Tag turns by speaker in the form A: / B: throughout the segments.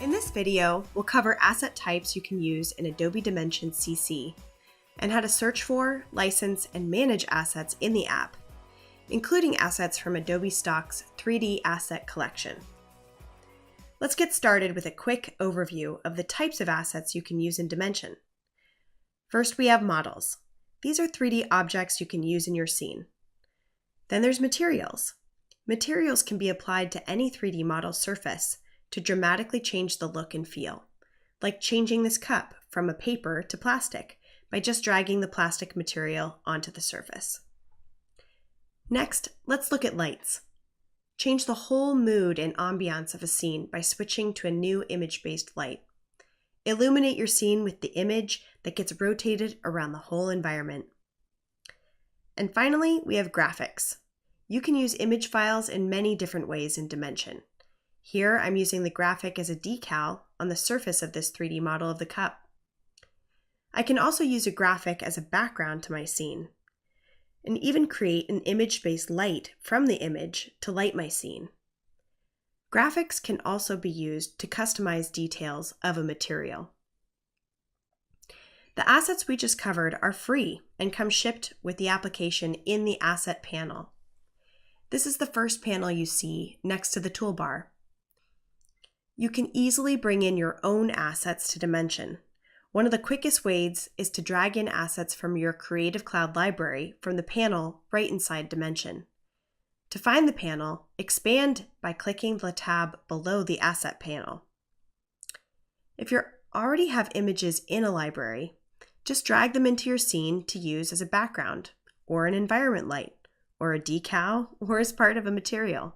A: In this video, we'll cover asset types you can use in Adobe Dimension CC and how to search for, license, and manage assets in the app, including assets from Adobe Stock's 3D Asset Collection. Let's get started with a quick overview of the types of assets you can use in Dimension. First, we have models. These are 3D objects you can use in your scene. Then there's materials. Materials can be applied to any 3D model surface to dramatically change the look and feel, like changing this cup from a paper to plastic by just dragging the plastic material onto the surface. Next, let's look at lights. Change the whole mood and ambiance of a scene by switching to a new image-based light. Illuminate your scene with the image that gets rotated around the whole environment. And finally, we have graphics. You can use image files in many different ways in Dimension. Here, I'm using the graphic as a decal on the surface of this 3D model of the cup. I can also use a graphic as a background to my scene, and even create an image-based light from the image to light my scene. Graphics can also be used to customize details of a material. The assets we just covered are free and come shipped with the application in the Asset panel. This is the first panel you see next to the toolbar. You can easily bring in your own assets to Dimension. One of the quickest ways is to drag in assets from your Creative Cloud library from the panel right inside Dimension. To find the panel, expand by clicking the tab below the Asset panel. If you already have images in a library, just drag them into your scene to use as a background, or an environment light, or a decal, or as part of a material.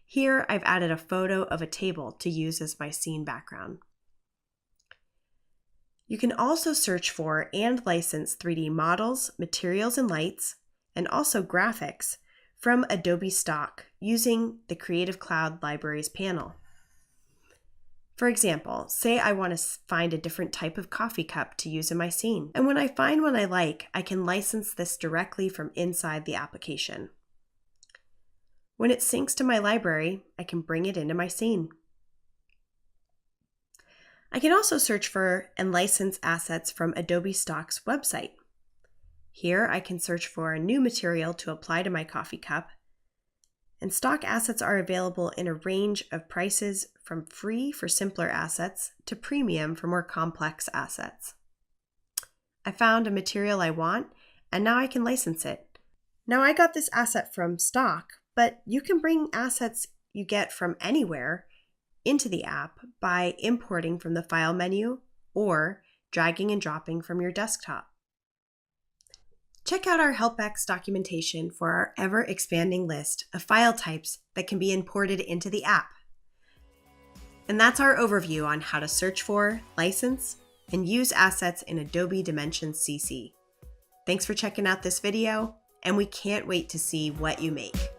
A: Here, I've added a photo of a table to use as my scene background. You can also search for and license 3D models, materials, and lights, and also graphics from Adobe Stock using the Creative Cloud Libraries panel. For example, say I want to find a different type of coffee cup to use in my scene. And when I find one I like, I can license this directly from inside the application. When it syncs to my library, I can bring it into my scene. I can also search for and license assets from Adobe Stock's website. Here, I can search for a new material to apply to my coffee cup, and stock assets are available in a range of prices from free for simpler assets to premium for more complex assets. I found a material I want, and now I can license it. Now I got this asset from stock, but you can bring assets you get from anywhere into the app by importing from the File menu or dragging and dropping from your desktop. Check out our HelpX documentation for our ever-expanding list of file types that can be imported into the app. And that's our overview on how to search for, license, and use assets in Adobe Dimension CC. Thanks for checking out this video, and we can't wait to see what you make.